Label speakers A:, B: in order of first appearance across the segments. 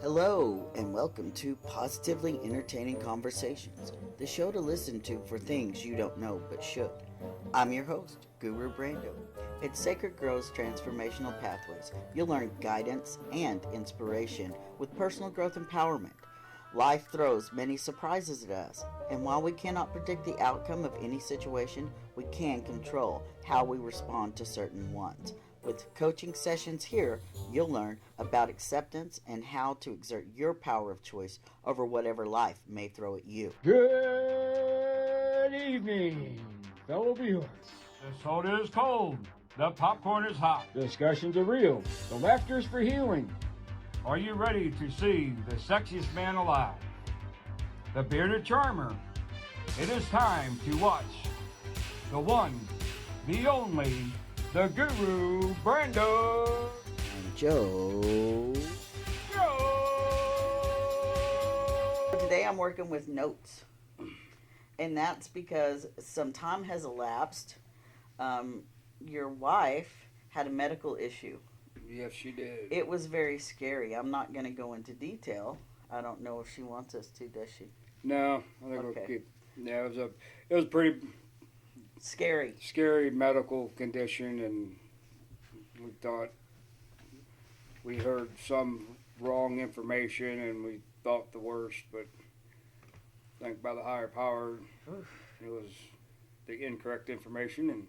A: Hello, and welcome to Positively Entertaining Conversations, the show to listen to for things you don't know but should. I'm your host, Guru Brando. At Sacred Growth's Transformational Pathways, you'll learn guidance and inspiration with personal growth empowerment. Life throws many surprises at us, and while we cannot predict the outcome of any situation, we can control how we respond to certain ones. With coaching sessions here, you'll learn about acceptance and how to exert your power of choice over whatever life may throw at you.
B: Good evening, fellow viewers.
C: The soda is cold. The popcorn is hot.
B: Discussions are real. The laughter's for healing.
C: Are you ready to see the sexiest man alive? The bearded charmer. It is time to watch the one, the only, the Guru Brando.
A: And Joe. Today I'm working with notes. And that's because some time has elapsed. Your wife had a medical issue.
B: Yes, she did.
A: It was very scary. I'm not going to go into detail. I don't know if she wants us to, does she?
B: No, I think we'll keep. Yeah, it was pretty scary medical condition, and we thought we heard some wrong information, and we thought the worst. But I think by the higher power, it was the incorrect information, and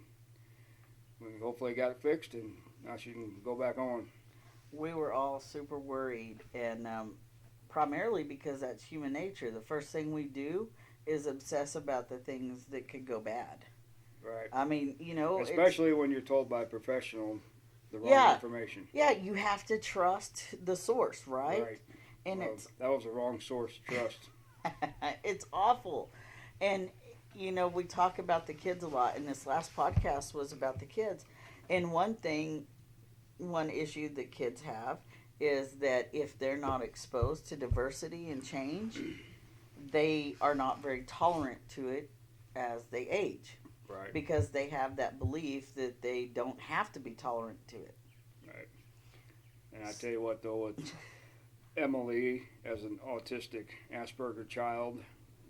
B: we hopefully got it fixed, and now she can go back on.
A: We were all super worried, and primarily because that's human nature. The first thing we do is obsess about the things that could go bad.
B: Right.
A: I mean,
B: especially when you're told by a professional the wrong information.
A: Yeah, you have to trust the source, right?
B: Right.
A: And
B: that was the wrong source to trust.
A: It's awful. And we talk about the kids a lot, and this last podcast was about the kids. And one issue that kids have is that if they're not exposed to diversity and change, they are not very tolerant to it as they age.
B: Right.
A: Because they have that belief that they don't have to be tolerant to it.
B: Right. And I tell you what, though, with Emily as an autistic Asperger child,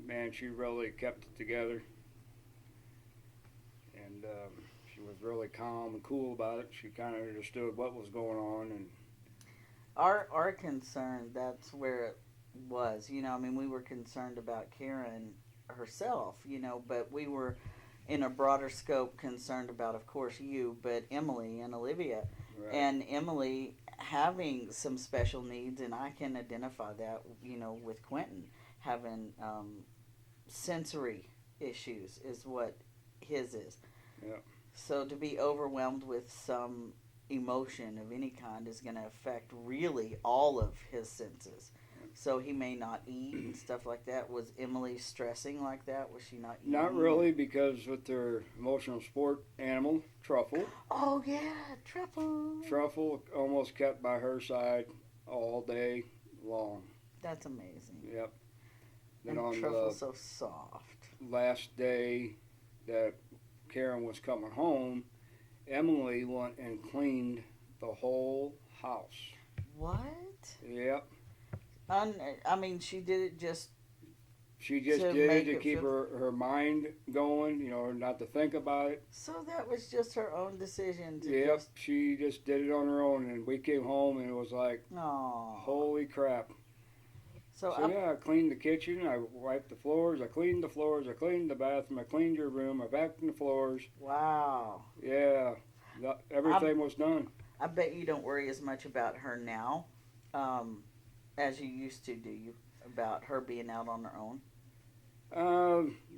B: man, she really kept it together. And she was really calm and cool about it. She kind of understood what was going on. And
A: our concern, that's where it was. We were concerned about Karen herself, but we were in a broader scope concerned about, of course, you, but Emily and Olivia.
B: Right.
A: And Emily having some special needs, and I can identify that, with Quentin having sensory issues is what his is.
B: Yeah.
A: So to be overwhelmed with some emotion of any kind is going to affect really all of his senses. So he may not eat and stuff like that. Was Emily stressing like that? Was she not eating?
B: Not really, because with their emotional support animal, Truffle.
A: Oh, yeah, Truffle.
B: Truffle almost kept by her side all day long.
A: That's amazing.
B: Yep.
A: Then and Truffle's so soft.
B: Last day that Karen was coming home, Emily went and cleaned the whole house.
A: What?
B: Yep.
A: She did it just...
B: She just did it to keep her mind going, not to think about it.
A: So that was just her own decision to
B: Yep, she just did it on her own, and we came home, and it was like,
A: aww.
B: Holy crap.
A: So
B: I cleaned the kitchen, I wiped the floors, I cleaned the floors, I cleaned the bathroom, I cleaned your room, I vacuumed the floors.
A: Wow.
B: Yeah, everything was done.
A: I bet you don't worry as much about her now as you used to, do you? About her being out on her own?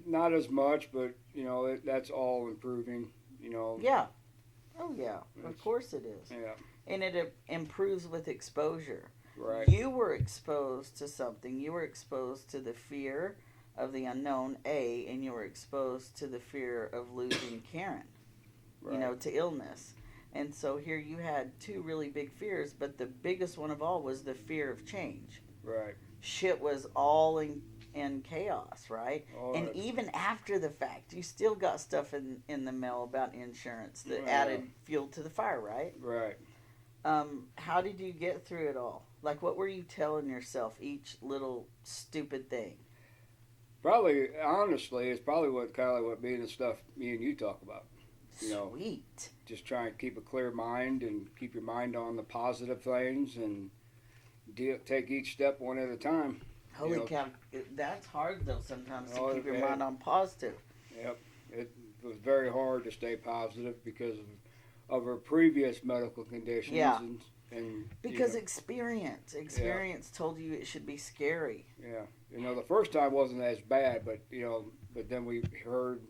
B: Not as much, but, that's all improving,
A: Yeah. Oh, yeah. Of course it is.
B: Yeah.
A: And it improves with exposure.
B: Right.
A: You were exposed to something. You were exposed to the fear of the unknown, and you were exposed to the fear of losing Karen,
B: right.
A: To illness. And so here you had two really big fears, but the biggest one of all was the fear of change.
B: Right.
A: Shit was all in chaos, right? And even after the fact, you still got stuff in the mail about insurance that added fuel to the fire, right?
B: Right.
A: How did you get through it all? Like, what were you telling yourself each little stupid thing?
B: Probably, honestly, it's probably what being the stuff me and you talk about.
A: Sweet.
B: Just try and keep a clear mind and keep your mind on the positive things and take each step one at a time.
A: Holy cow. That's hard, though, sometimes to keep your
B: man.
A: mind on positive.
B: Yep. It was very hard to stay positive because of her previous medical conditions.
A: Yeah.
B: And
A: because experience told you it should be scary.
B: Yeah. The first time wasn't as bad, but then we heard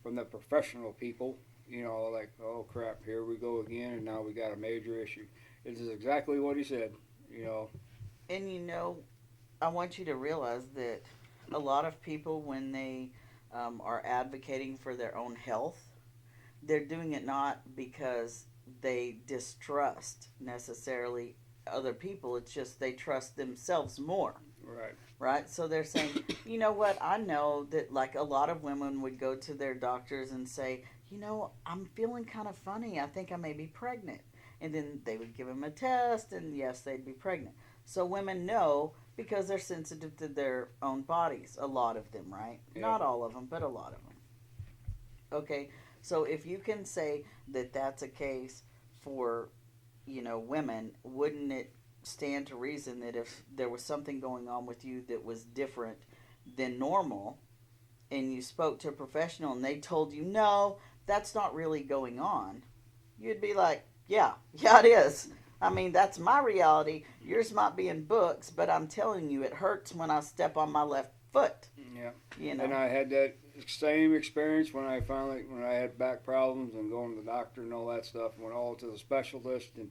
B: from the professional people, like, oh crap, here we go again, and now we got a major issue. This is exactly what he said,
A: And I want you to realize that a lot of people, when they are advocating for their own health, they're doing it not because they distrust necessarily other people. It's just they trust themselves more. Right? So they're saying, you know what? I know that, like, a lot of women would go to their doctors and say, I'm feeling kind of funny. I think I may be pregnant. And then they would give them a test, and yes, they'd be pregnant. So women know because they're sensitive to their own bodies. A lot of them, right?
B: Yeah.
A: Not all of them, but a lot of them. Okay, so if you can say that that's a case for, women, wouldn't it stand to reason that if there was something going on with you that was different than normal, and you spoke to a professional and they told you, no, that's not really going on, you'd be like, yeah, it is. I mean, that's my reality. Yours might be in books, but I'm telling you, it hurts when I step on my left foot.
B: Yeah. And I had that same experience when I had back problems and going to the doctor and all that stuff. Went all to the specialist, and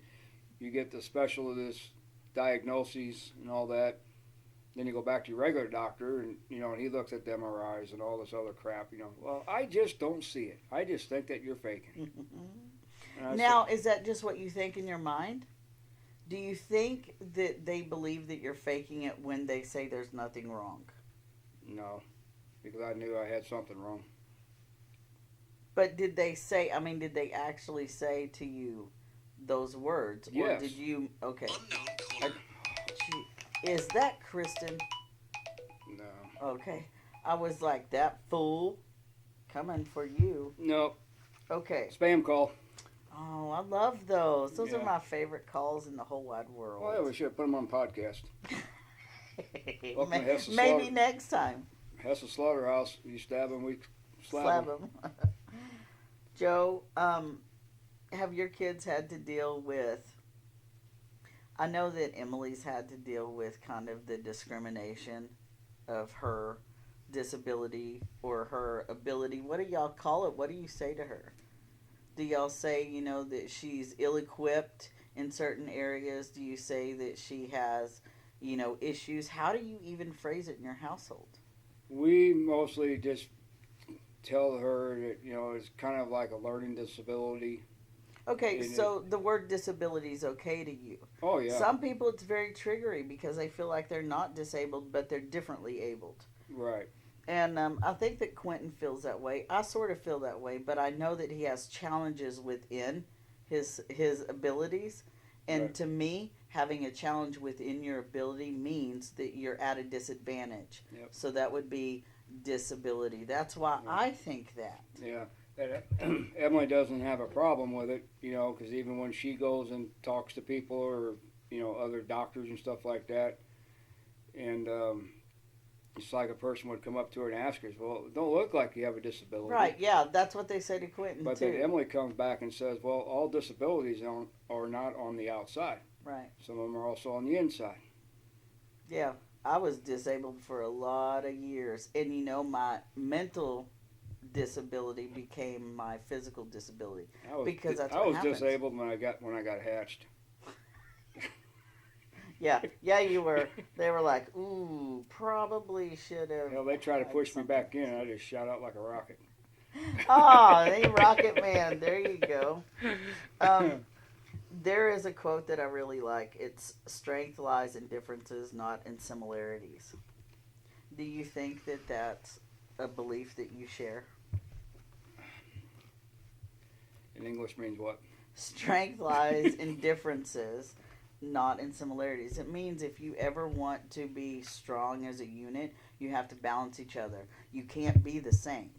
B: you get the specialist diagnoses and all that. Then you go back to your regular doctor, and and he looks at the MRIs and all this other crap. Well, I just don't see it. I just think that you're faking.
A: Now, is that just what you think in your mind? Do you think that they believe that you're faking it when they say there's nothing wrong?
B: No, because I knew I had something wrong.
A: But did they actually say to you those words?
B: Yes.
A: Or did you, okay. Is that Kristen?
B: No.
A: Okay. I was like, that fool coming for you.
B: No.
A: Okay.
B: Spam call.
A: Oh, I love those. Those
B: Yeah.
A: are my favorite calls in the whole wide world.
B: Well, yeah, we should put them on podcast.
A: Maybe next time.
B: Hessel Slaughterhouse. You stab them, we
A: Slap them. Joe, have your kids had to deal with, I know that Emily's had to deal with kind of the discrimination of her disability or her ability. What do y'all call it? What do you say to her? Do y'all say, that she's ill-equipped in certain areas? Do you say that she has, issues? How do you even phrase it in your household?
B: We mostly just tell her that, it's kind of like a learning disability.
A: Okay, so the word disability is okay to you.
B: Oh, yeah.
A: Some people, it's very triggering because they feel like they're not disabled, but they're differently abled.
B: Right.
A: And I think that Quentin feels that way. I sort of feel that way, but I know that he has challenges within his abilities. And
B: Right.
A: to me, having a challenge within your ability means that you're at a disadvantage.
B: Yep.
A: So that would be disability. That's why I think that.
B: Yeah. Emily doesn't have a problem with it, because even when she goes and talks to people or, other doctors and stuff like that, and it's like a person would come up to her and ask her, well, it don't look like you have a disability.
A: Right, yeah, that's what they say to Quentin,
B: But
A: too.
B: then Emily comes back and says, well, all disabilities are not on the outside.
A: Right.
B: Some of them are also on the inside.
A: Yeah, I was disabled for a lot of years. And, my mental disability became my physical disability. Because that's what happens.
B: Disabled when I got hatched.
A: Yeah, you were. They were like, ooh, probably should have.
B: They try to push me back in. I just shot out like a rocket.
A: Oh, hey, Rocket Man. There you go. There is a quote that I really like. It's, strength lies in differences, not in similarities. Do you think that that's a belief that you share?
B: In English means what?
A: Strength lies in differences, not in similarities. It means if you ever want to be strong as a unit, you have to balance each other. You can't be the same.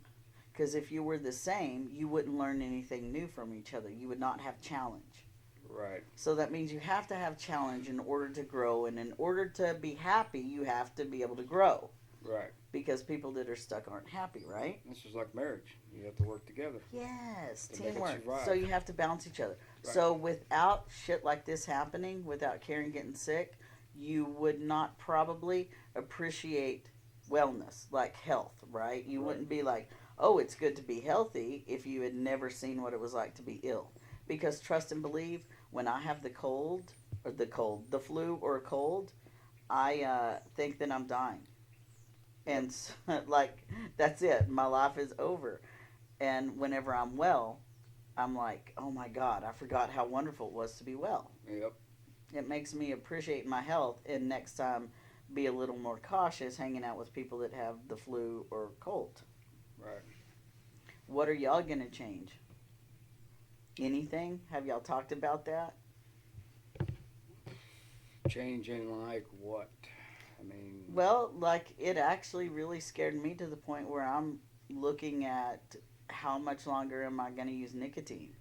A: Because if you were the same, you wouldn't learn anything new from each other. You would not have challenge.
B: Right.
A: So that means you have to have challenge in order to grow. And in order to be happy, you have to be able to grow.
B: Right.
A: Because people that are stuck aren't happy, right?
B: This is like marriage. You have to work together.
A: Yes,
B: To make it
A: teamwork.
B: survive.
A: So you have to balance each other.
B: Right.
A: So without shit like this happening, without Karen getting sick, you would not probably appreciate wellness, like health, right? You
B: Right.
A: wouldn't be like, oh, it's good to be healthy if you had never seen what it was like to be ill. Because trust and believe, when I have the flu or a cold, I think that I'm dying. And like, that's it. My life is over. And whenever I'm well, I'm like, oh my God, I forgot how wonderful it was to be well.
B: Yep.
A: It makes me appreciate my health and next time be a little more cautious hanging out with people that have the flu or cold.
B: Right.
A: What are y'all going to change? Anything? Have y'all talked about that?
B: Changing like what? I mean.
A: Well, like it actually really scared me to the point where I'm looking at how much longer am I going to use nicotine?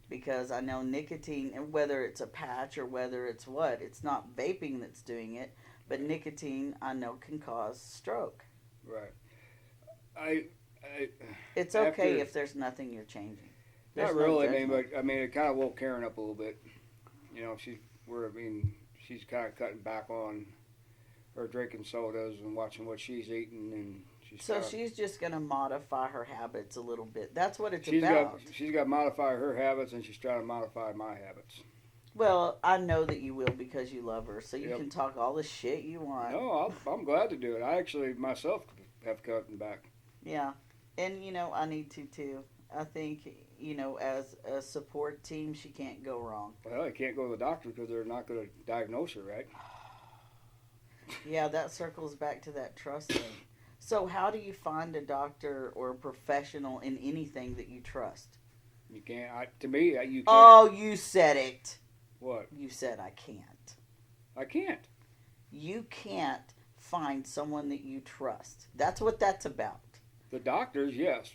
A: Because I know nicotine, and whether it's a patch or whether it's what, it's not vaping that's doing it, but nicotine I know can cause stroke.
B: Right.
A: It's okay
B: after-
A: if there's nothing you're changing.
B: Not
A: There's no
B: really.
A: judgment.
B: But it kind of woke Karen up a little bit. You know, she's kind of cutting back on her drinking sodas and watching what she's eating, and
A: She's just going to modify her habits a little bit. That's what it's
B: she's
A: about.
B: got to modify her habits, and she's trying to modify my habits.
A: Well, I know that you will because you love her, so you
B: Yep.
A: can talk all the shit you want.
B: No, I'm glad to do it. I actually myself have cutting back.
A: Yeah, and I need to too. I think as a support team, she can't go wrong.
B: Well, I can't go to the doctor because they're not going to diagnose her, right?
A: Yeah, that circles back to that trust thing. So, how do you find a doctor or a professional in anything that you trust?
B: You can't. To me, you can't.
A: Oh, you said it.
B: What?
A: You said I can't.
B: I can't.
A: You can't find someone that you trust. That's what that's about.
B: The doctors, yes.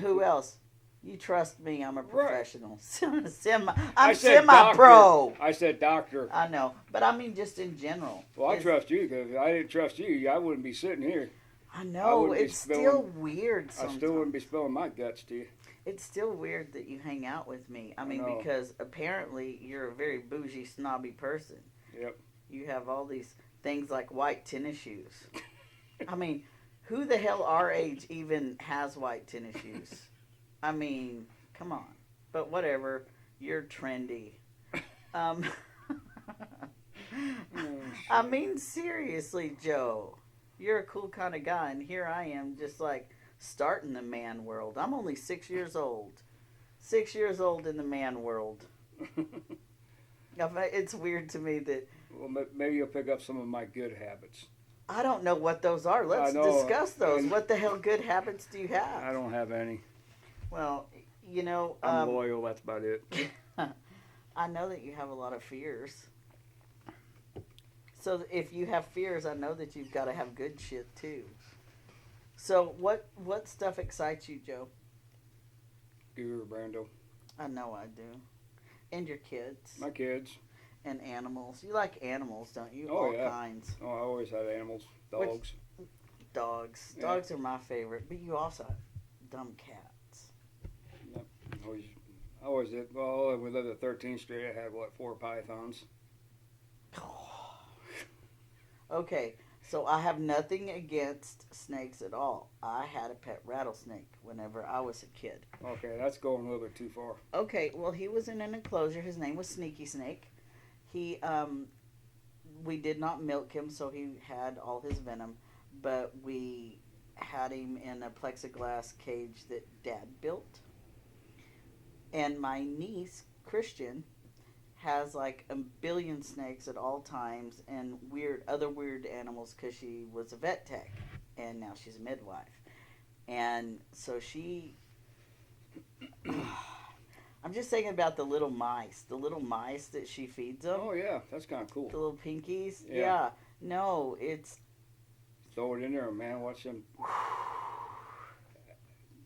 A: Who else? You trust me, I'm a
B: Right.
A: professional. I'm
B: I said
A: semi-pro.
B: doctor. I said doctor.
A: I know, but I mean just in general.
B: Well, I trust you because if I didn't trust you, I wouldn't be sitting here.
A: I know,
B: wouldn't be
A: it's still weird
B: I
A: sometimes.
B: still wouldn't be spilling my guts to you.
A: It's still weird that you hang out with me. I mean,
B: know.
A: because apparently you're a very bougie, snobby person.
B: Yep.
A: You have all these things like white tennis shoes. I mean, who the hell our age even has white tennis shoes? I mean, come on. But whatever. You're trendy. I mean, seriously, Joe. You're a cool kind of guy, and here I am just like starting the man world. I'm only 6 years old. 6 years old in the man world. It's weird to me that...
B: Well, maybe you'll pick up some of my good habits.
A: I don't know what those are. Let's discuss those. What the hell good habits do you have?
B: I don't have any.
A: Well,
B: I'm loyal, that's about it.
A: I know that you have a lot of fears. So if you have fears, I know that you've got to have good shit too. So what stuff excites you, Joe?
B: Guru Brando.
A: I know I do. And your kids.
B: My kids.
A: And animals. You like animals, don't you?
B: Oh,
A: All
B: yeah.
A: kinds.
B: Oh, I always had animals. Dogs.
A: Dogs.
B: Yeah.
A: Dogs are my favorite, but you also have dumb cats.
B: Yep. I always did. Well, we lived at 13th Street. I had, 4 pythons.
A: Okay, so I have nothing against snakes at all. I had a pet rattlesnake whenever I was a kid.
B: Okay, that's going a little bit too far.
A: Okay, well, he was in an enclosure. His name was Sneaky Snake. We did not milk him, so he had all his venom, but we had him in a plexiglass cage that Dad built. And my niece, Christian, has like a billion snakes at all times and other weird animals because she was a vet tech and now she's a midwife. And so I'm just thinking about the little mice. The little mice that she feeds them.
B: Oh yeah, that's kind of cool.
A: The little pinkies.
B: Yeah.
A: Yeah. No, it's...
B: Throw it in there, man. Watch them.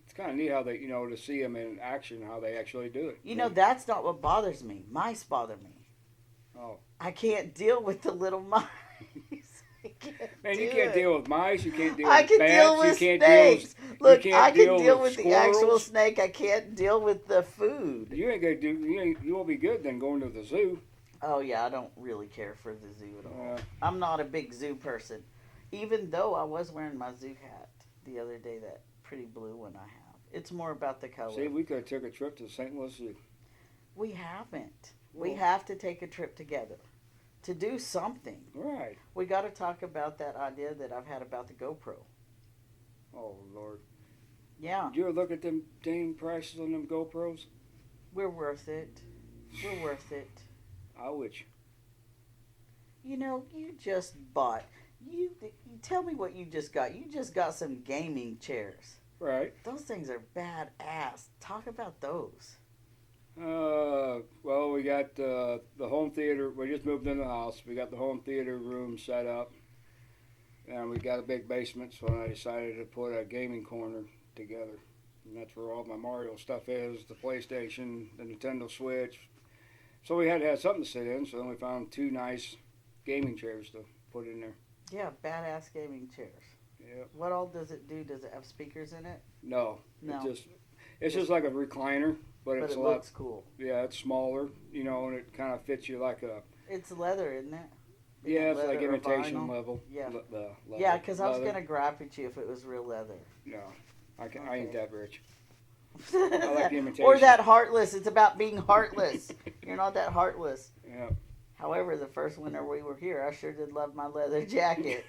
B: It's kind of neat how they, to see them in action, how they actually do it.
A: You know, that's not what bothers me. Mice bother me.
B: Oh.
A: I can't deal with the little mice.
B: Man, you can't deal with mice. You can't deal
A: I
B: with
A: can
B: bats.
A: deal with
B: you can't
A: snakes. Look,
B: you
A: I
B: can't
A: can deal with the
B: squirrels.
A: actual snake. I can't deal with the food.
B: You ain't gonna do. You won't be good then going to the zoo.
A: Oh yeah, I don't really care for the zoo at all.
B: Yeah.
A: I'm not a big zoo person, even though I was wearing my zoo hat the other day. That pretty blue one I have. It's more about the color.
B: See, we could have took a trip to the St. Louis Zoo.
A: We haven't.
B: Well,
A: We have to take a trip together to do something.
B: Right.
A: We got to talk about that idea that I've had about the GoPro.
B: Oh Lord.
A: Yeah,
B: Did you ever look at them dang prices on them GoPros?
A: we're worth it. We're worth it.
B: I would.
A: You know, you just bought. You tell me what you just got. You just got some gaming chairs.
B: Right.
A: Those things are badass. Talk about those.
B: Well, we got the home theater. We just moved in the house. We got the home theater room set up, and we got a big basement. So I decided to put a gaming corner together, and that's where all my Mario stuff is: the PlayStation, the Nintendo Switch. So we had to have something to sit in. So then we found 2 nice gaming chairs to put in there.
A: Yeah, badass gaming chairs.
B: Yeah.
A: What all does it do? Does it have speakers in it?
B: No.
A: No.
B: It's just like a recliner, but it's
A: it
B: a lot.
A: looks cool.
B: Yeah, it's smaller, and it kind of fits you like a.
A: It's leather, isn't it? Isn't
B: Yeah,
A: it
B: it's like
A: leather or
B: imitation
A: vinyl?
B: level.
A: Yeah.
B: Leather.
A: Yeah, because I was
B: Leather.
A: gonna gripe at you if it was real leather.
B: No, I ain't
A: Okay.
B: that rich. like the imitation.
A: Or that heartless. It's about being heartless. You're not that heartless.
B: Yeah.
A: However, the first winter we were here, I sure did love my leather jacket.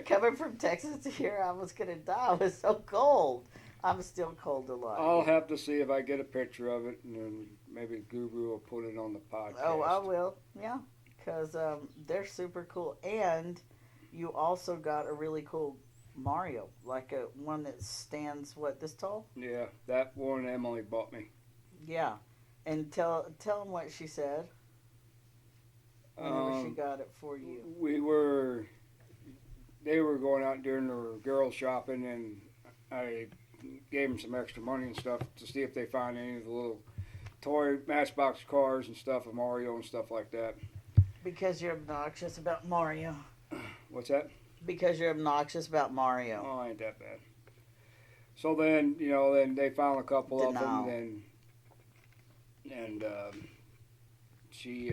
A: Coming from Texas to here, I was gonna die. It was so cold. I'm still cold a lot.
B: I'll have to see if I get a picture of it, and then maybe Guru will put it on the podcast.
A: Oh, I will. Yeah, because they're super cool, and you also got a really cool Mario, like a one that stands this tall.
B: Yeah, that one Emily bought me.
A: Yeah, and tell them what she said. Whenever she got it for you.
B: They were going out doing their girls shopping, and I gave them some extra money and stuff to see if they find any of the little toy Matchbox cars and stuff of Mario and stuff like that.
A: Because you're obnoxious about Mario.
B: What's that?
A: Because you're obnoxious about Mario.
B: Oh, ain't that bad. So then, then they found a couple of
A: Denial.
B: them, and she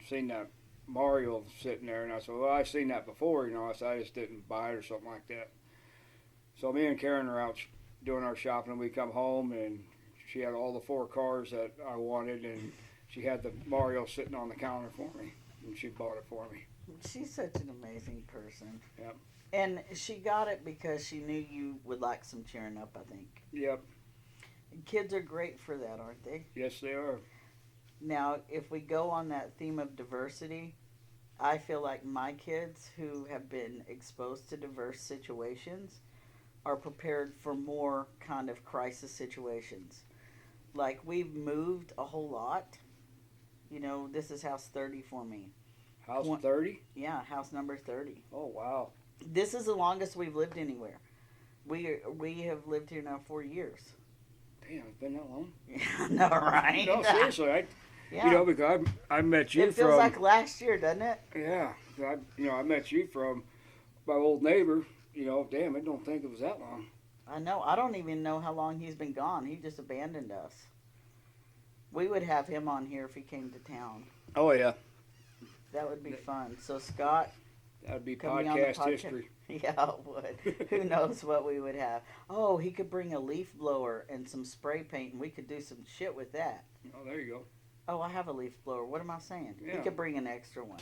B: seen that Mario sitting there, and I said, well, I've seen that before, I said, I just didn't buy it or something like that. So me and Karen are out doing our shopping, and we come home, and she had all the 4 cars that I wanted, and she had the Mario sitting on the counter for me, and she bought it for me.
A: She's such an amazing person.
B: Yep.
A: And she got it because she knew you would like some cheering up, I think.
B: Yep.
A: And kids are great for that, aren't they?
B: Yes, they are.
A: Now, if we go on that theme of diversity, I feel like my kids who have been exposed to diverse situations are prepared for more kind of crisis situations. Like, we've moved a whole lot. This is house 30 for me.
B: House 30?
A: Yeah, house number 30.
B: Oh, wow.
A: This is the longest we've lived anywhere. We have lived here now 4 years.
B: Damn, it's been that long?
A: Yeah, no, right?
B: No, seriously,
A: Yeah.
B: because I met you
A: It feels
B: from.
A: like last year, doesn't it?
B: Yeah, I met you from my old neighbor. Damn, I don't think it was that long.
A: I know. I don't even know how long he's been gone. He just abandoned us. We would have him on here if he came to town.
B: Oh yeah,
A: That would be fun. So, Scott,
B: that would be
A: coming on the
B: podcast
A: podcast.
B: history.
A: Yeah, it would. Who knows what we would have. Oh, he could bring a leaf blower and some spray paint, and we could do some shit with that.
B: Oh, there you go.
A: Oh, I have a leaf blower. What am I saying?
B: Yeah.
A: He could bring an extra one.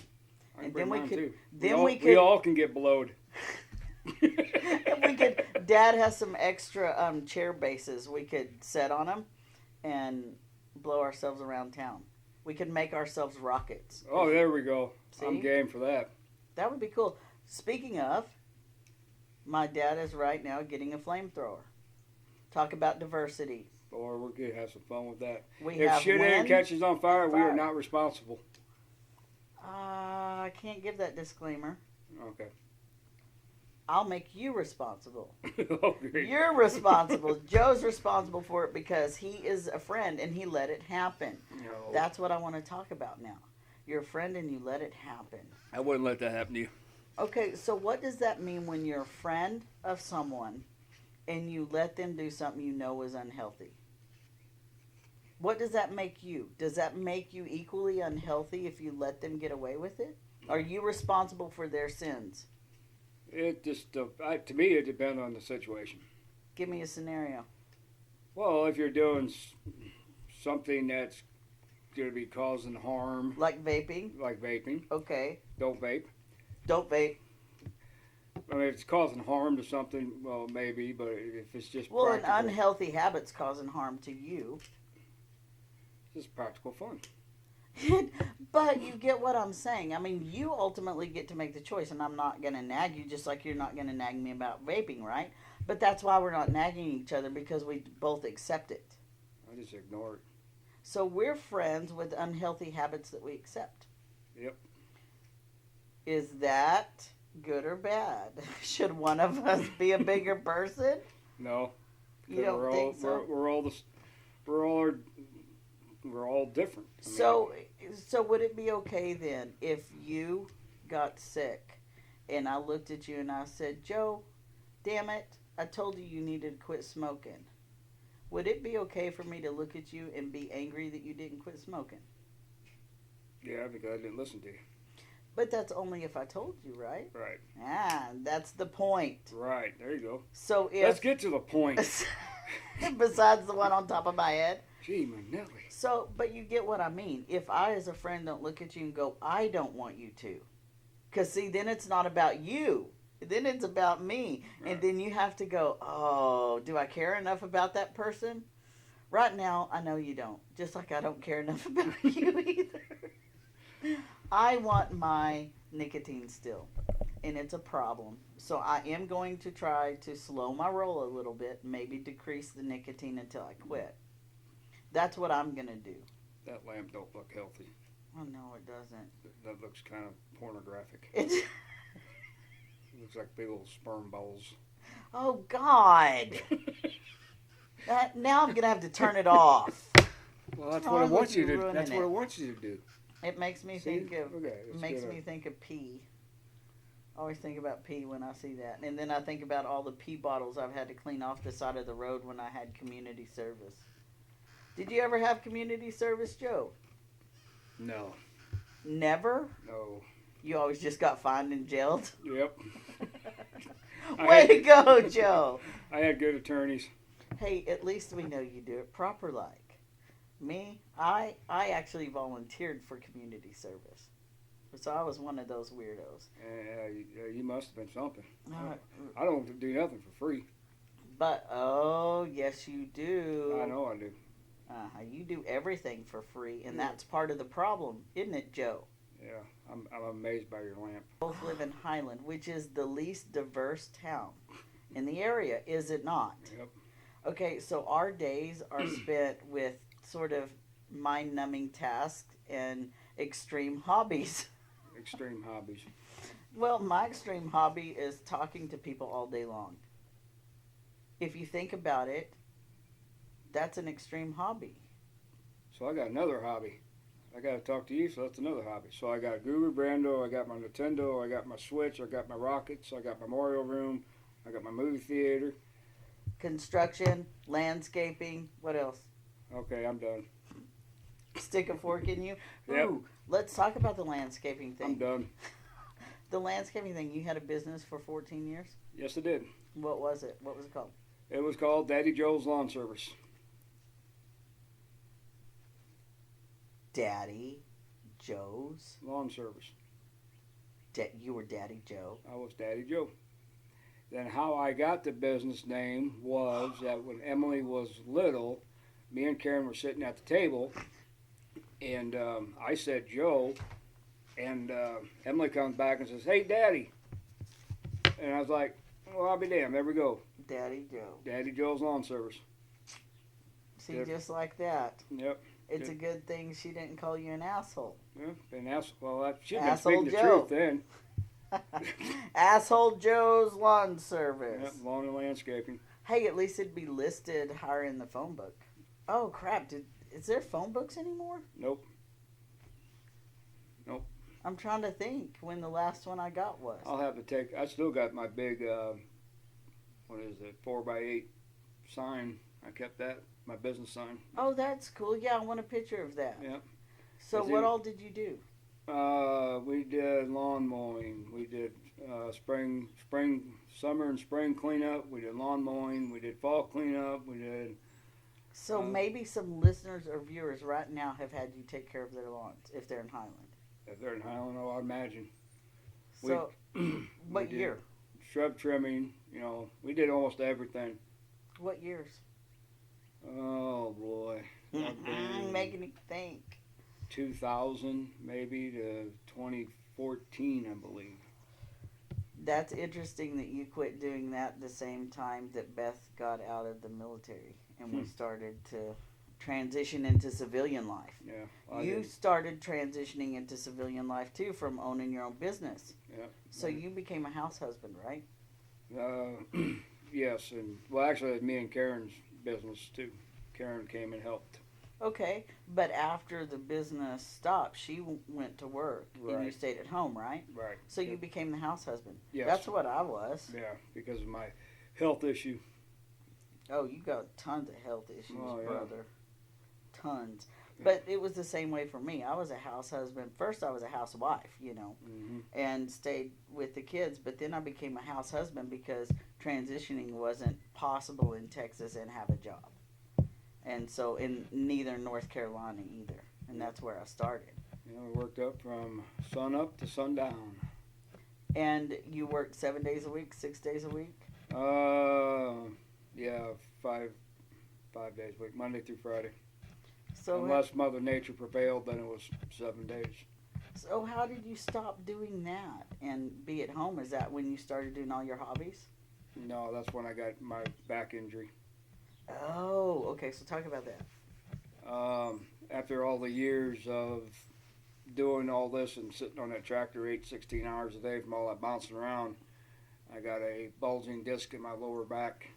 B: I can
A: And
B: bring
A: then we
B: mine
A: could-
B: too.
A: then we
B: We
A: could-
B: all can get blowed.
A: And we could. Dad has some extra chair bases we could set on them and blow ourselves around town. We could make ourselves rockets.
B: Oh, there we go.
A: See?
B: I'm game for that.
A: That would be cool. Speaking of, my dad is right now getting a flamethrower. Talk about diversity.
B: or we could have some fun with that.
A: We
B: If
A: have
B: shit
A: wind,
B: catches on fire, we are
A: fire.
B: not responsible.
A: I can't give that disclaimer.
B: Okay.
A: I'll make you responsible.
B: Okay.
A: You're responsible. Joe's responsible for it because he is a friend and he let it happen.
B: No.
A: That's what I want to talk about now. You're a friend and you let it happen.
B: I wouldn't let that happen to you.
A: Okay, so what does that mean when you're a friend of someone and you let them do something you know is unhealthy? What does that make you? Does that make you equally unhealthy if you let them get away with it? Are you responsible for their sins?
B: It just, to me, it depends on the situation.
A: Give me a scenario.
B: Well, if you're doing something that's going to be causing harm,
A: Like vaping?
B: like vaping,
A: Okay.
B: don't vape.
A: Don't vape.
B: I mean, if it's causing harm to something, well, maybe, but if it's just
A: Well, an
B: practical,
A: unhealthy habit's causing harm to you.
B: it's just practical fun.
A: But you get what I'm saying. I mean, you ultimately get to make the choice, and I'm not going to nag you, just like you're not going to nag me about vaping, right? But that's why we're not nagging each other, because we both accept it.
B: I just ignore it.
A: So we're friends with unhealthy habits that we accept.
B: Yep.
A: Is that good or bad? Should one of us be a bigger person?
B: No.
A: You don't
B: we're
A: think
B: all,
A: so?
B: We're all different. I mean,
A: So would it be okay then if you got sick and I looked at you and I said, Joe, damn it, I told you you needed to quit smoking. Would it be okay for me to look at you and be angry that you didn't quit smoking?
B: Yeah, because I didn't listen to you.
A: But that's only if I told you, right?
B: Right.
A: Ah, that's the point.
B: Right. There you go.
A: So
B: Let's
A: if,
B: get to the point.
A: besides the one on top of my head.
B: Gee, Manelli.
A: So, but you get what I mean. If I as a friend don't look at you and go, I don't want you to. Because see, then it's not about you. Then it's about me.
B: Right.
A: And then you have to go, oh, do I care enough about that person? Right now, I know you don't. Just like I don't care enough about you either. I want my nicotine still. And it's a problem. So I am going to try to slow my roll a little bit. Maybe decrease the nicotine until I quit. That's what I'm going to do.
B: That lamp don't look healthy.
A: Oh, no, it doesn't.
B: That looks kind of pornographic.
A: It's...
B: It looks like big old sperm balls.
A: Oh, God. Now I'm going to have to turn it off.
B: Well, that's
A: What's
B: what I
A: wrong
B: want
A: with
B: you
A: you
B: to.
A: ruining
B: That's what
A: it?
B: I want you to do.
A: It makes me
B: See?
A: think of...
B: Okay, let's
A: makes
B: get
A: me think of pee. I always think about pee when I see that. And then I think about all the pee bottles I've had to clean off the side of the road when I had community service. Did you ever have community service, Joe?
B: No.
A: Never?
B: No.
A: You always just got fined and jailed?
B: Yep.
A: Way to go, Joe!
B: I had good attorneys.
A: Hey, at least we know you do it proper like. Me, I actually volunteered for community service. So I was one of those weirdos.
B: You must have been something.
A: Uh,
B: I don't do nothing for free.
A: But, oh, yes you do.
B: I know I do.
A: You do everything for free, and that's part of the problem, isn't it, Joe?
B: Yeah, I'm amazed by your lamp.
A: Both live in Highland, which is the least diverse town in the area, is it not?
B: Yep.
A: Okay, so our days are spent with sort of mind-numbing tasks and extreme hobbies.
B: Extreme hobbies.
A: Well, my extreme hobby is talking to people all day long. If you think about it, that's an extreme hobby.
B: So I got another hobby. I got to talk to you, so that's another hobby. So I got Guru Brando, I got my Nintendo, I got my Switch, I got my Rockets, I got my Mario room, I got my movie theater.
A: Construction, landscaping, what else?
B: Okay, I'm done.
A: Stick a fork in you?
B: Yep.
A: Ooh, let's talk about the landscaping thing.
B: I'm done.
A: The landscaping thing, you had a business for 14 years?
B: Yes, I did.
A: What was it? What was it called?
B: It was called Daddy Joe's Lawn Service.
A: Daddy Joe's?
B: Lawn Service.
A: You were Daddy Joe?
B: I was Daddy Joe. Then how I got the business name was that when Emily was little, me and Karen were sitting at the table, and I said Joe, and Emily comes back and says, "Hey, Daddy." And I was like, well, I'll be damned. There we go.
A: Daddy Joe.
B: Daddy Joe's Lawn Service.
A: See,
B: Yep.
A: just like that.
B: Yep.
A: It's a good thing she didn't call you an asshole.
B: Yeah, and that's she'd been
A: Asshole
B: speaking the
A: Joe.
B: truth then.
A: Asshole Joe's Lawn
B: Yep,
A: Service.
B: lawn and landscaping.
A: Hey, at least it'd be listed higher in the phone book. Oh crap! Is there phone books anymore?
B: Nope.
A: I'm trying to think when the last one I got was.
B: I'll have to take. I still got my big, 4x8 sign. I kept that, my business sign.
A: Oh, that's cool. Yeah, I want a picture of that.
B: Yep.
A: So
B: Is
A: what
B: it-
A: all did you do?
B: We did lawn mowing. We did summer and spring cleanup. We did lawn mowing. We did fall cleanup. We did.
A: So maybe some listeners or viewers right now have had you take care of their lawns if they're in Highland.
B: If they're in Highland, I imagine.
A: So,
B: we
A: what
B: did
A: year?
B: Shrub trimming. We did almost everything.
A: What years?
B: Oh boy.
A: Making me think.
B: 2000 maybe to 2014, I believe.
A: That's interesting that you quit doing that the same time that Beth got out of the military and we started to transition into civilian life.
B: Yeah.
A: You started transitioning into civilian life too from owning your own business.
B: Yeah.
A: So you became a house husband, right?
B: Yes, and actually, it was me and Karen's business too. Karen came and helped.
A: Okay, but after the business stopped, she went to work and you
B: Right.
A: stayed at home, right?
B: Right.
A: So you became the house husband.
B: Yes.
A: That's what I was.
B: Yeah, because of my health issue.
A: Oh, you got tons of health issues,
B: Oh, yeah.
A: brother. Tons. But it was the same way for me. I was a house husband. First, I was a housewife,
B: Mm-hmm.
A: and stayed with the kids. But then I became a house husband because transitioning wasn't possible in Texas and have a job. And so in neither North Carolina either. And that's where I started.
B: We worked up from sun up to sundown.
A: And you worked 7 days a week, 6 days a week?
B: Yeah, five days a week, Monday through Friday.
A: So
B: Unless Mother Nature prevailed, then it was 7 days.
A: So how did you stop doing that and be at home? Is that when you started doing all your hobbies?
B: No, that's when I got my back injury.
A: Oh, okay. So talk about that.
B: After all the years of doing all this and sitting on that tractor 16 hours a day from all that bouncing around, I got a bulging disc in my lower back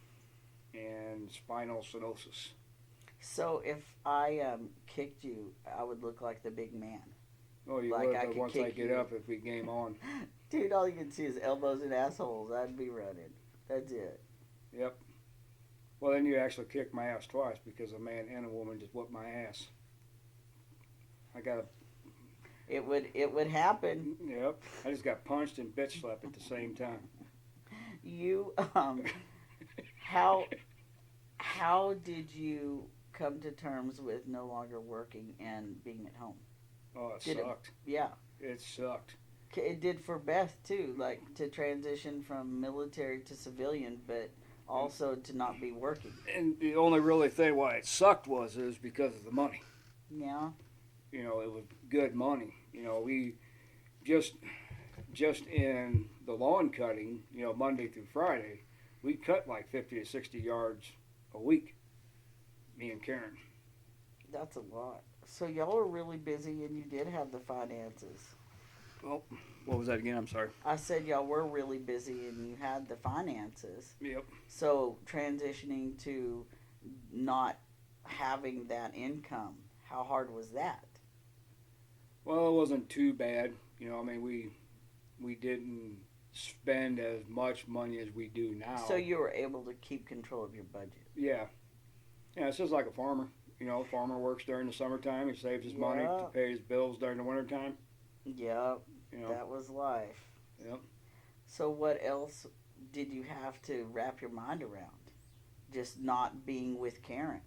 B: and spinal stenosis.
A: So if I kicked you, I would look like the big man.
B: Oh, you
A: Like
B: would,
A: I
B: but
A: could
B: once
A: kick
B: I get
A: you.
B: up, if we game on.
A: Dude, all you can see is elbows and assholes. I'd be running. That's it.
B: Yep. Well, then you actually kicked my ass twice because a man and a woman just whooped my ass. I got a.
A: It would happen.
B: Yep. I just got punched and bitch slapped at the same time.
A: You how did you come to terms with no longer working and being at home?
B: Oh, it
A: Did it-
B: sucked.
A: Yeah.
B: It sucked.
A: It did for Beth too, like to transition from military to civilian, but also to not be working.
B: And the only really thing why it sucked was because of the money.
A: Yeah.
B: It was good money. We just in the lawn cutting, Monday through Friday, we cut like 50 to 60 yards a week, me and Karen.
A: That's a lot. So y'all were really busy and you did have the finances.
B: Oh, what was that again? I'm sorry.
A: I said y'all were really busy and you had the finances.
B: Yep.
A: So transitioning to not having that income, how hard was that?
B: Well, it wasn't too bad. We didn't spend as much money as we do now.
A: So you were able to keep control of your budget.
B: Yeah. Yeah, it's just like a farmer. Farmer works during the summertime. He saves his money to
A: Yeah.
B: pay his bills during the wintertime.
A: Yep,
B: You know.
A: that was life.
B: Yep.
A: So what else did you have to wrap your mind around? Just not being with Karen.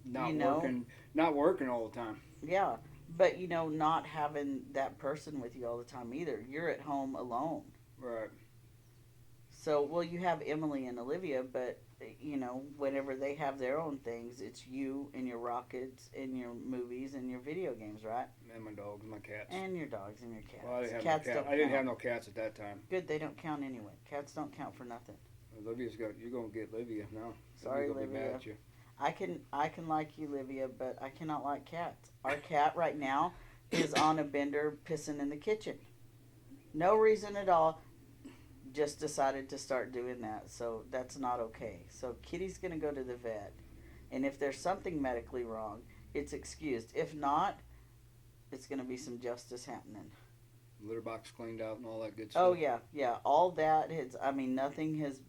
B: Not working all the time.
A: Yeah, but not having that person with you all the time either. You're at home alone.
B: Right.
A: So, well, you have Emily and Olivia, but whenever they have their own things, it's you and your rockets and your movies and your video games, right?
B: And my dogs and my cats.
A: And your dogs and your cats.
B: Well, I didn't have
A: Cats
B: no
A: don't
B: cat. I didn't
A: count.
B: have no cats at that time.
A: Good, they don't count anyway. Cats don't count for nothing.
B: You're gonna get Livia now.
A: Sorry,
B: Livia's gonna be mad
A: Livia.
B: at you.
A: I can like you, Livia, but I cannot like cats. Our cat right now is on a bender pissing in the kitchen. No reason at all. Just decided to start doing that. So that's not okay. So Kitty's going to go to the vet. And if there's something medically wrong, it's excused. If not, it's going to be some justice happening.
B: Litter box cleaned out and all that good stuff.
A: Oh, yeah. All that has, nothing has.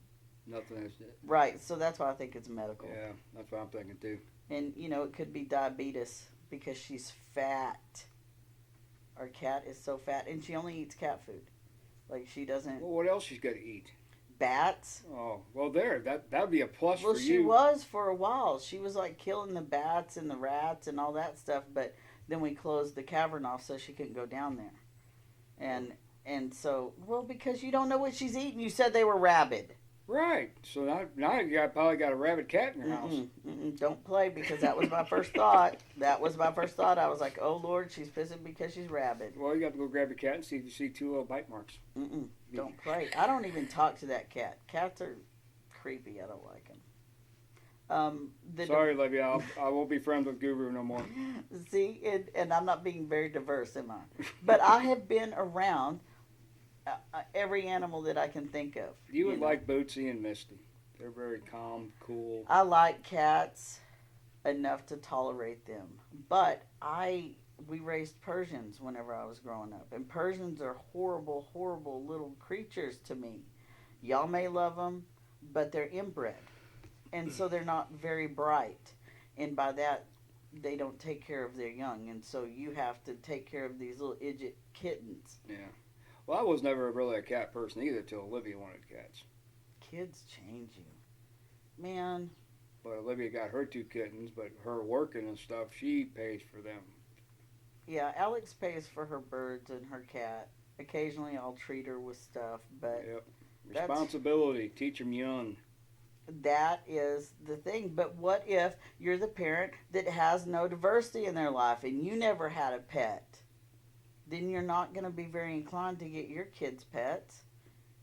B: Nothing is.
A: Right. So that's why I think it's medical.
B: Yeah, that's what I'm thinking too.
A: And, it could be diabetes because she's fat. Our cat is so fat. And she only eats cat food. Like, she doesn't.
B: Well, what else she's got to eat?
A: Bats.
B: Oh, well, that'd be a plus for you.
A: Well, she was for a while. She was like killing the bats and the rats and all that stuff, but then we closed the cavern off so she couldn't go down there. And so, well, because you don't know what she's eating. You said they were rabid.
B: Right. So now you probably got a rabid cat in your house.
A: Don't play, because that was my first thought. I was like, oh, Lord, she's pissing because she's rabid.
B: Well, you got to go grab your cat and see if you see 2 little bite marks.
A: Don't play. I don't even talk to that cat. Cats are creepy. I don't like them.
B: Sorry, Olivia. I won't be friends with Guru no more.
A: See, and I'm not being very diverse, am I? But I have been around every animal that I can think of.
B: You would like Bootsy and Misty. They're very calm, cool.
A: I like cats enough to tolerate them. But we raised Persians whenever I was growing up. And Persians are horrible, horrible little creatures to me. Y'all may love them, but they're inbred. And so they're not very bright. And by that, they don't take care of their young. And so you have to take care of these little idiot kittens.
B: Yeah. Well, I was never really a cat person either till Olivia wanted cats.
A: Kids change you. Man.
B: But Olivia got her 2 kittens, but her working and stuff, she pays for them.
A: Yeah, Alex pays for her birds and her cat. Occasionally I'll treat her with stuff, but...
B: Yep. Responsibility. Teach them young.
A: That is the thing. But what if you're the parent that has no diversity in their life and you never had a pet? Then you're not going to be very inclined to get your kids pets.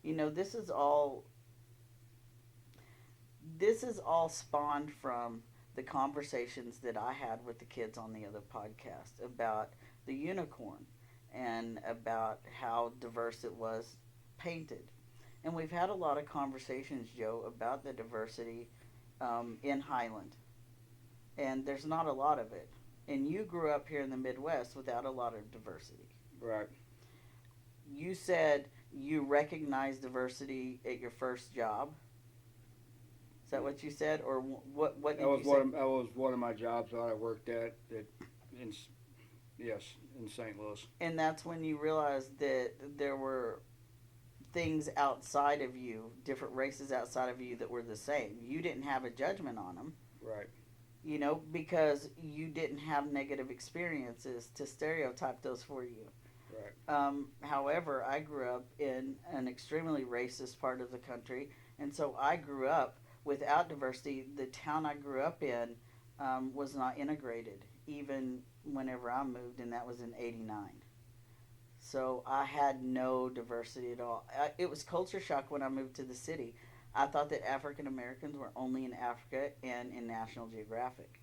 A: This is all spawned from the conversations that I had with the kids on the other podcast about the unicorn and about how diverse it was painted. And we've had a lot of conversations, Joe, about the diversity in Highland. And there's not a lot of it. And you grew up here in the Midwest without a lot of diversity.
B: Right.
A: You said you recognized diversity at your first job. Is that what you said, or what did you say?
B: That was one of my jobs that I worked at in St. Louis.
A: And that's when you realized that there were things outside of you, different races outside of you that were the same. You didn't have a judgment on them.
B: Right.
A: Because you didn't have negative experiences to stereotype those for you.
B: Right.
A: However, I grew up in an extremely racist part of the country, and so I grew up without diversity. The town I grew up in was not integrated, even whenever I moved, and that was in '89. So I had no diversity at all. It was culture shock when I moved to the city. I thought that African Americans were only in Africa and in National Geographic.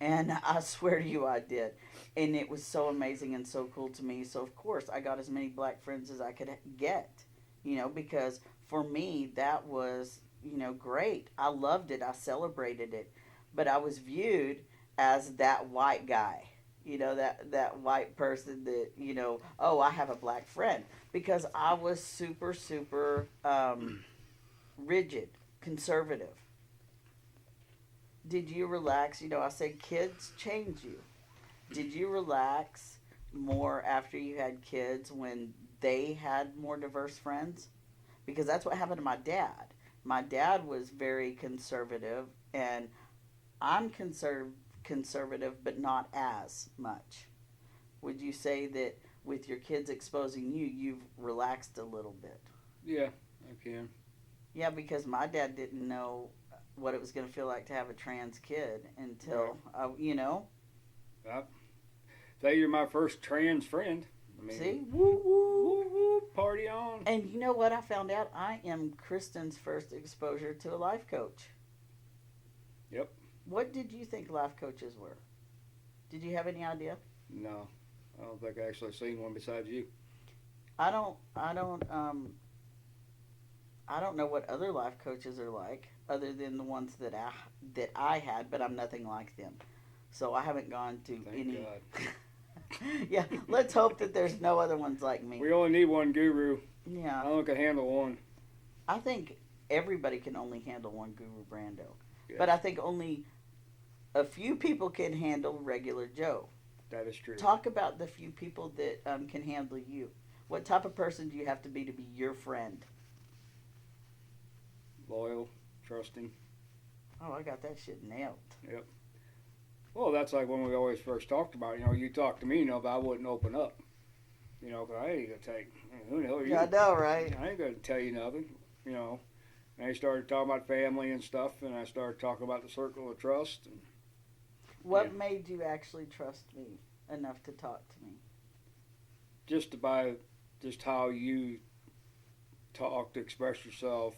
A: And I swear to you, I did. And it was so amazing and so cool to me. So, of course, I got as many black friends as I could get, because for me, that was, great. I loved it. I celebrated it. But I was viewed as that white guy, that white person that, oh, I have a black friend. Because I was super, super rigid, conservative. Did you relax? I said kids change you. Did you relax more after you had kids when they had more diverse friends? Because that's what happened to my dad. My dad was very conservative, and I'm conservative, but not as much. Would you say that with your kids exposing you, you've relaxed a little bit?
B: Yeah, I can.
A: Yeah, because my dad didn't know what it was going to feel like to have a trans kid until,
B: Say you're my first trans friend.
A: See? Woo, woo.
B: Woo, woo, party on.
A: And you know what I found out? I am Kristen's first exposure to a life coach.
B: Yep.
A: What did you think life coaches were? Did you have any idea?
B: No, I don't think I actually seen one besides you.
A: I don't. I don't know what other life coaches are like, other than the ones that I had, but I'm nothing like them. So I haven't gone to
B: Thank
A: any.
B: God.
A: Yeah, let's hope that there's no other ones like me.
B: We only need one guru.
A: Yeah,
B: I only can handle one.
A: I think everybody can only handle one Guru Brando,
B: Yes,
A: but I think only a few people can handle regular Joe.
B: that is true.
A: Talk about the few people that can handle you. What type of person do you have to be your friend?
B: Loyal, trusting.
A: Oh, I got that shit nailed.
B: Yep. Well, that's like when we always first talked about. You talk to me, but I wouldn't open up. 'Cause I ain't gonna take. Who the hell are you?
A: Yeah, I know, right?
B: I ain't gonna tell you nothing. And I started talking about family and stuff, and I started talking about the circle of trust. And
A: What
B: Yeah.
A: made you actually trust me enough to talk to me?
B: just how you talk to express yourself,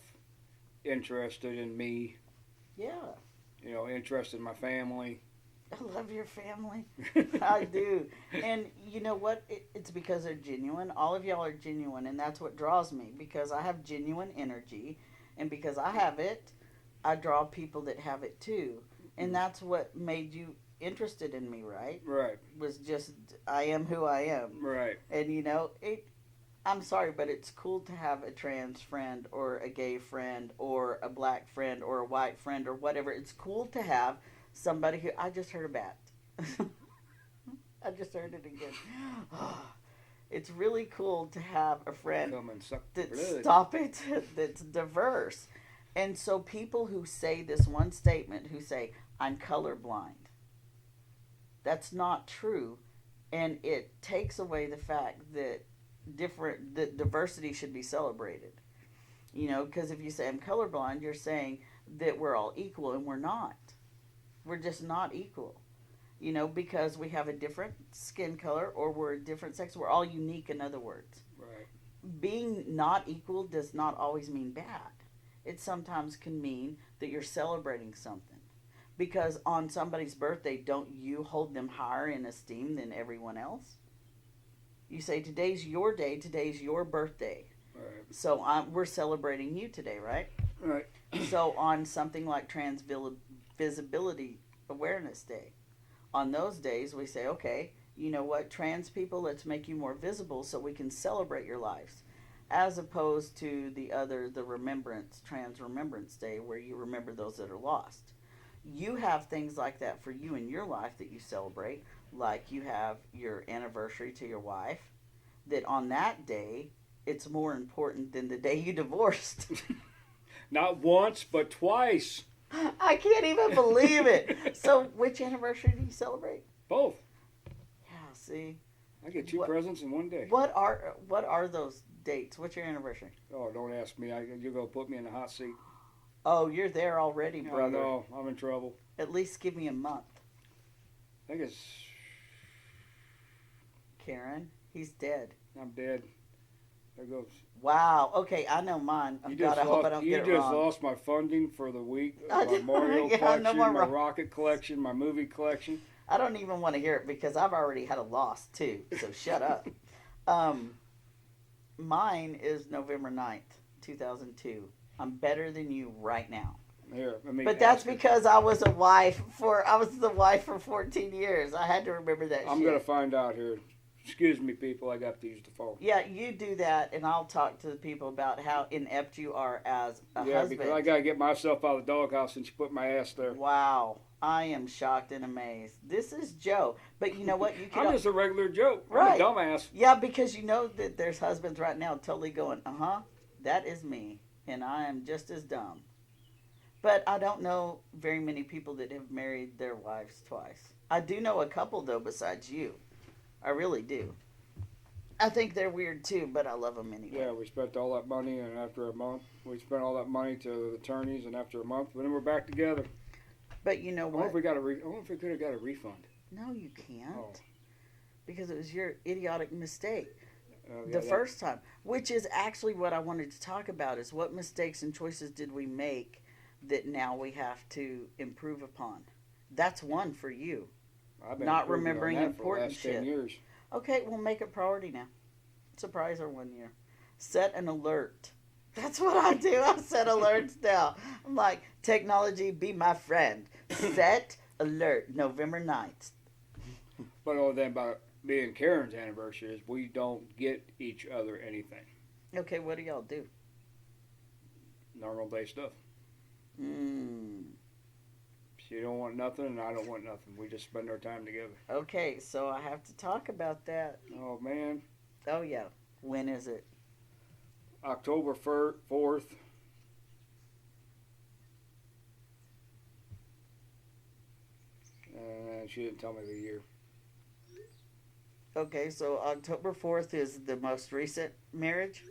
B: interested in me.
A: Yeah,
B: Interested in my family.
A: I love your family. I do. And you know what? It's because they're genuine. All of y'all are genuine, and that's what draws me, because I have genuine energy, and because I have it, I draw people that have it too. And that's what made you interested in me, right?
B: Right.
A: Was just, I am who I am.
B: Right.
A: And I'm sorry, but it's cool to have a trans friend or a gay friend or a black friend or a white friend or whatever. It's cool to have somebody who, I just heard a bat. I just heard it again. It's really cool to have a friend
B: Come and suck the
A: that's diverse. And so people who say this one statement, who say, I'm colorblind, that's not true. And it takes away the fact that diversity should be celebrated. Because if you say I'm colorblind, you're saying that we're all equal, and we're not. We're just not equal. Because we have a different skin color, or we're a different sex. We're all unique, in other words.
B: Right.
A: Being not equal does not always mean bad. It sometimes can mean that you're celebrating something. Because on somebody's birthday, don't you hold them higher in esteem than everyone else? You say, today's your day, today's your birthday.
B: Right.
A: So we're celebrating you today, right?
B: Right.
A: So on something like Trans Visibility Awareness Day, on those days we say, okay, you know what, trans people, let's make you more visible so we can celebrate your lives. As opposed to the Trans Remembrance Day, where you remember those that are lost. You have things like that for you in your life that you celebrate, like you have your anniversary to your wife, that on that day, it's more important than the day you divorced.
B: Not once, but twice.
A: I can't even believe it. So, which anniversary do you celebrate?
B: Both.
A: Yeah, see.
B: I get two presents in one day.
A: What are those dates? What's your anniversary?
B: Oh, don't ask me. You're going to put me in the hot seat.
A: Oh, you're there already, brother.
B: I know. I'm in trouble.
A: At least give me a month.
B: I think it's...
A: Karen, he's dead.
B: I'm dead. There goes.
A: Wow. Okay, I know mine. Oh, God, I hope I don't get it
B: You just
A: wrong.
B: lost my funding for the week.
A: I
B: My
A: did-
B: Mario
A: yeah,
B: collection,
A: no more
B: my rocket collection, my movie collection.
A: I don't even want to hear it because I've already had a loss too. So shut up. Mine is November 9th, 2002. I'm better than you right now.
B: Here, let me
A: But that's
B: ask you.
A: because I was the wife for 14 years. I had to remember that
B: I'm
A: shit.
B: going to find out here. Excuse me, people. I got to use the phone.
A: Yeah, you do that, and I'll talk to the people about how inept you are as a
B: Yeah,
A: husband.
B: because I got to get myself out of the doghouse since you put my ass there.
A: Wow, I am shocked and amazed. This is Joe, but you know what? You can.
B: I'm just a regular Joe.
A: Right.
B: I'm a dumbass.
A: Yeah, because you know that there's husbands right now totally going, that is me, and I am just as dumb. But I don't know very many people that have married their wives twice. I do know a couple, though, besides you. I really do. I think they're weird, too, but I love them anyway.
B: Yeah, we spent all that money, and after a month, we spent all that money to the attorneys, and after a month, then we're back together.
A: But you know
B: I wonder
A: what?
B: if we got I wonder if we could have got a refund.
A: No, you can't.
B: Oh.
A: Because it was your idiotic mistake.
B: Yeah,
A: First time. Which is actually what I wanted to talk about, is what mistakes and choices did we make that now we have to improve upon. That's one for you.
B: I've been
A: Not
B: improving on
A: remembering
B: that for the
A: important
B: last 10
A: shit.
B: years.
A: Okay, we'll make it priority now. Surprise her 1 year. Set an alert. That's what I do. I set alerts now. I'm like, technology, be my friend. Set alert, November 9th.
B: But other than about being Karen's anniversary is we don't get each other anything.
A: Okay, what do y'all do?
B: Normal day stuff.
A: Mm.
B: She don't want nothing and I don't want nothing. We just spend our time together.
A: Okay, so I have to talk about that.
B: Oh, man.
A: Oh, yeah. When is it?
B: October 4th. And she didn't tell me the year.
A: Okay, so October 4th is the most recent marriage?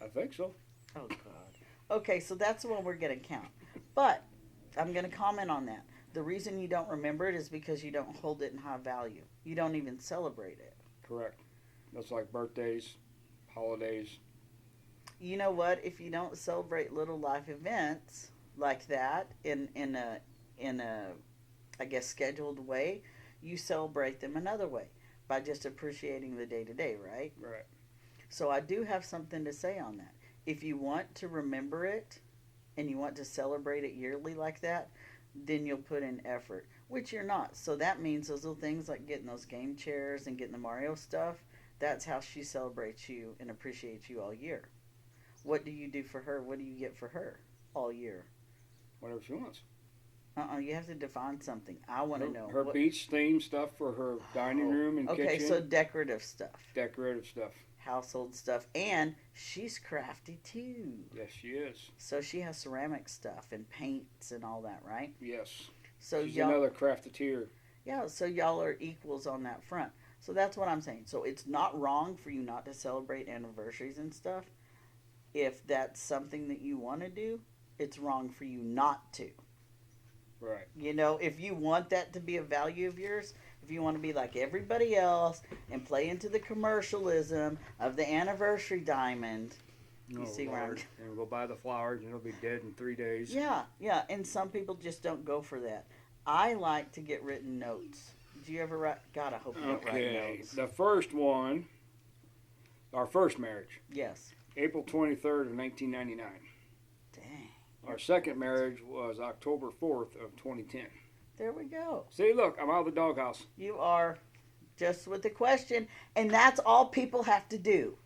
B: I think so.
A: Oh, God. Okay, so that's the one we're going to count. But I'm going to comment on that. The reason you don't remember it is because you don't hold it in high value. You don't even celebrate it.
B: Correct. That's like birthdays, holidays.
A: You know what? If you don't celebrate little life events like that in a I guess scheduled way, you celebrate them another way by just appreciating the day to day, right?
B: Right.
A: So I do have something to say on that. If you want to remember it and you want to celebrate it yearly like that, then you'll put in effort, which you're not. So that means those little things like getting those game chairs and getting the Mario stuff, that's how she celebrates you and appreciates you all year. What do you do for her? What do you get for her all year?
B: Whatever she wants.
A: You have to define something. I want to know.
B: Her beach theme stuff for her dining room and
A: okay,
B: kitchen.
A: so decorative stuff.
B: Decorative stuff.
A: Household stuff. And she's crafty too.
B: Yes, she is.
A: So she has ceramic stuff and paints and all that, right?
B: Yes.
A: So
B: She's
A: y'all,
B: another crafteteer.
A: yeah, so y'all are equals on that front. So that's what I'm saying. So it's not wrong for you not to celebrate anniversaries and stuff. If that's something that you want to do, it's wrong for you not to.
B: Right.
A: You know, if you want that to be a value of yours, if you want to be like everybody else and play into the commercialism of the anniversary diamond, you see where I'm...
B: And we'll go buy the flowers and it'll be dead in 3 days.
A: Yeah, and some people just don't go for that. I like to get written notes. Do you ever write? God, I hope you don't write notes.
B: The first one, our first marriage,
A: Yes.
B: April 23rd of 1999.
A: Dang.
B: Our second marriage was October 4th of 2010.
A: There we go.
B: See, look, I'm out of the doghouse.
A: You are just with the question, and that's all people have to do.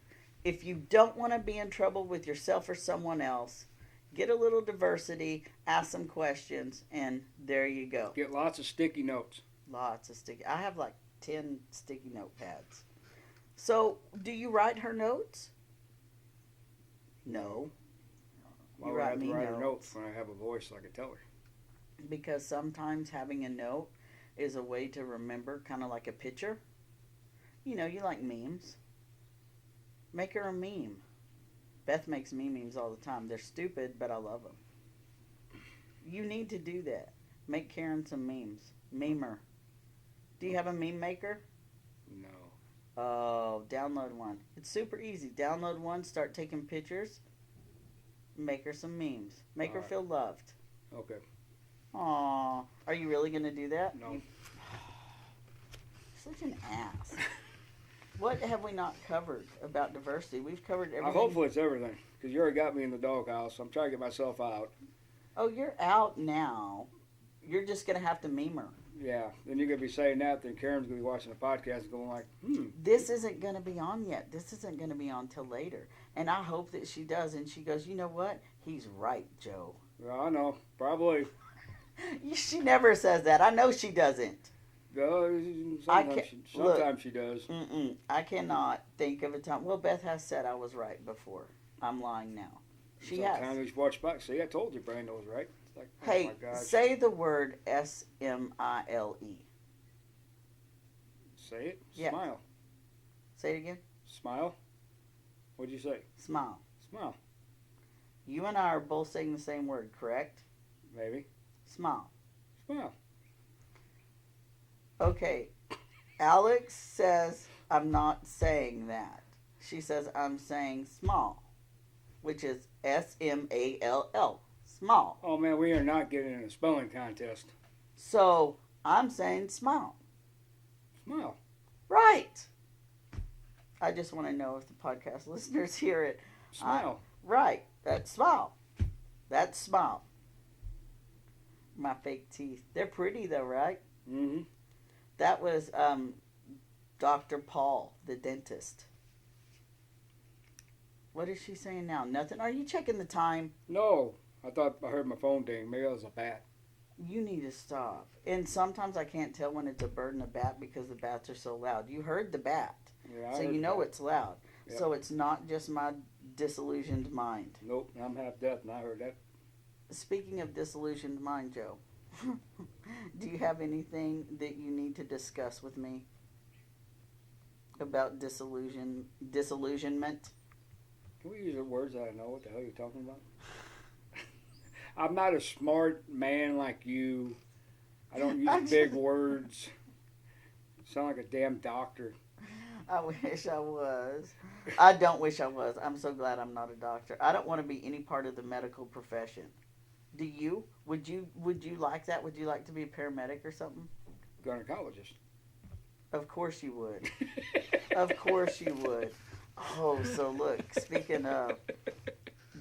A: If you don't want to be in trouble with yourself or someone else, get a little diversity, ask some questions, and there you go.
B: Get lots of sticky notes.
A: Lots of sticky. I have like 10 sticky notepads. So, do you write her notes? No.
B: Why
A: You
B: would I
A: write
B: have to
A: me
B: write her
A: notes.
B: notes when I have a voice like I tell her?
A: Because sometimes having a note is a way to remember, kind of like a picture. You know, you like memes. Make her a meme. Beth makes me memes all the time. They're stupid, but I love them. You need to do that. Make Karen some memes. Memer. Do you have a meme maker?
B: No.
A: Oh, download one. It's super easy. Download one, start taking pictures, make her some memes. Make her
B: Alright.
A: feel loved.
B: Okay.
A: Aw. Are you really going to do that?
B: No.
A: Such an ass. What have we not covered about diversity? We've covered everything.
B: Hopefully it's everything. Because you already got me in the doghouse. I'm trying to get myself out.
A: Oh, you're out now. You're just going to have to meme her.
B: Yeah. Then you're going to be saying that. Then Karen's going to be watching the podcast and going like,
A: This isn't going to be on yet. This isn't going to be on till later. And I hope that she does. And she goes, you know what? He's right, Joe.
B: Well, I know. Probably.
A: She never says that. I know she doesn't.
B: Sometimes she does.
A: I cannot think of a time. Well, Beth has said I was right before. I'm lying now. She has.
B: Sometimes we watch back. See, I told you Brando was right. It's like,
A: Hey,
B: oh my gosh.
A: say the word S-M-I-L-E.
B: Say it.
A: Yeah.
B: Smile.
A: Say it again.
B: Smile. What'd you say?
A: Smile.
B: Smile.
A: You and I are both saying the same word, correct?
B: Maybe.
A: Smile.
B: Smile.
A: Okay. Alex says I'm not saying that. She says I'm saying small, which is S-M-A-L-L. Small.
B: Oh man, we are not getting in a spelling contest.
A: So I'm saying smile.
B: Smile.
A: Right. I just want to know if the podcast listeners hear it.
B: Smile.
A: Right. That's smile. That's smile. My fake teeth. They're pretty though, right?
B: Mm-hmm.
A: That was Dr. Paul, the dentist. What is she saying now? Nothing? Are you checking the time?
B: No. I thought I heard my phone ding. Maybe that was a bat.
A: You need to stop. And sometimes I can't tell when it's a bird and a bat because the bats are so loud. You heard the bat.
B: Yeah,
A: So you know it's loud.
B: Yep.
A: So it's not just my disillusioned mind.
B: Nope. I'm half deaf and I heard that.
A: Speaking of disillusioned mind, Joe, do you have anything that you need to discuss with me about disillusionment?
B: Can we use the words that I know what the hell you're talking about? I'm not a smart man like you. I don't use big words. Sound like a damn doctor.
A: I wish I was. I don't wish I was. I'm so glad I'm not a doctor. I don't want to be any part of the medical profession. Do you? Would you like that? Would you like to be a paramedic or something?
B: Gynecologist.
A: Of course you would. Of course you would. Oh, so look, speaking of,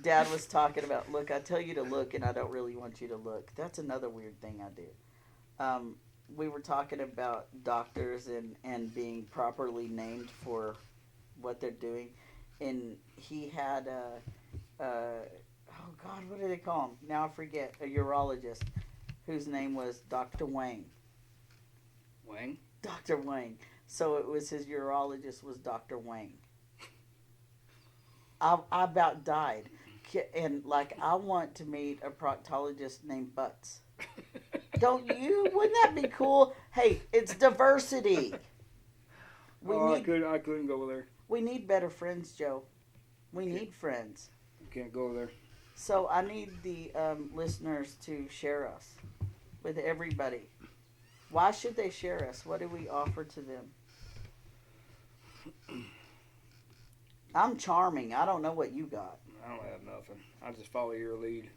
A: Dad was talking about, look, I tell you to look and I don't really want you to look. That's another weird thing I do. We were talking about doctors and being properly named for what they're doing. And he had oh God, what do they call him? Now I forget. A urologist whose name was Dr. Wang.
B: Wang?
A: Dr. Wang. So it was his urologist was Dr. Wang. I about died. And like I want to meet a proctologist named Butts. Don't you? Wouldn't that be cool? Hey, it's diversity.
B: I couldn't go there.
A: We need better friends, Joe. We need friends.
B: You can't go there.
A: So I need the listeners to share us with everybody. Why should they share us? What do we offer to them? I'm charming. I don't know what you got.
B: I don't have nothing. I just follow your lead.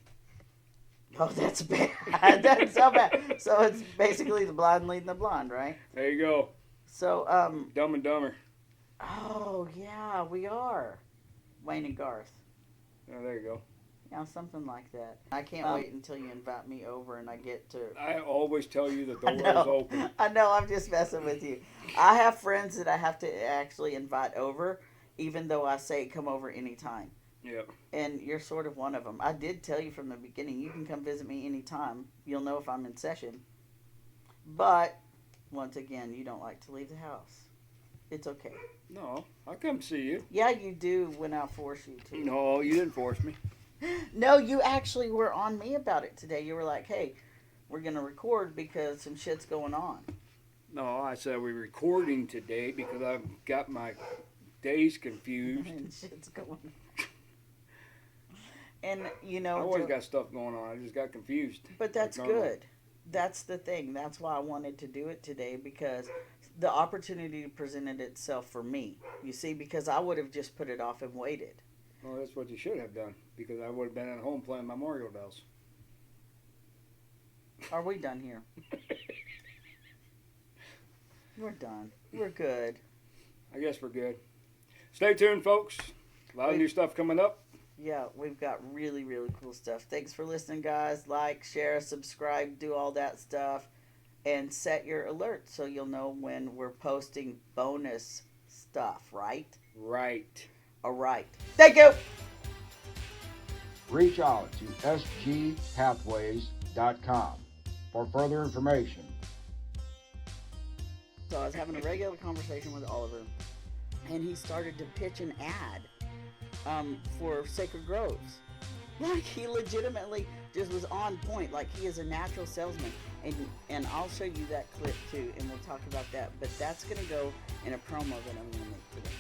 A: Oh, that's bad. That's so bad. So it's basically the blind leading the blind, right?
B: There you go.
A: So,
B: Dumb and Dumber.
A: oh, yeah, we are. Wayne and Garth.
B: Oh, there you go.
A: Yeah, something like that. I can't wait until you invite me over and I get to...
B: I always tell you the door
A: I
B: is
A: know.
B: open.
A: I know, I'm just messing with you. I have friends that I have to actually invite over, even though I say come over anytime.
B: Yep.
A: And you're sort of one of them. I did tell you from the beginning, you can come visit me anytime. You'll know if I'm in session. But, once again, you don't like to leave the house. It's okay.
B: No, I'll come see you.
A: Yeah, you do when I force you to.
B: No, you didn't force me.
A: No, you actually were on me about it today. You were like, hey, we're going to record because some shit's going on.
B: No, I said we're recording today because I've got my days confused.
A: And shit's going on. And, you know...
B: I always got stuff going on. I just got confused.
A: But that's good. That's the thing. That's why I wanted to do it today, because the opportunity presented itself for me. You see, because I would have just put it off and waited.
B: Well, that's what you should have done, because I would have been at home playing my Mario dolls.
A: Are we done here? We're done. We're good.
B: I guess we're good. Stay tuned, folks. A lot of new stuff coming up.
A: Yeah, we've got really, really cool stuff. Thanks for listening, guys. Like, share, subscribe, do all that stuff. And set your alerts so you'll know when we're posting bonus stuff, right?
B: Right.
A: All right. Thank you.
C: Reach out to sgpathways.com for further information.
A: So I was having a regular conversation with Oliver, and he started to pitch an ad for Sacred Groves. Like, he legitimately just was on point. Like, he is a natural salesman. And I'll show you that clip too, and we'll talk about that. But that's going to go in a promo that I'm going to make today.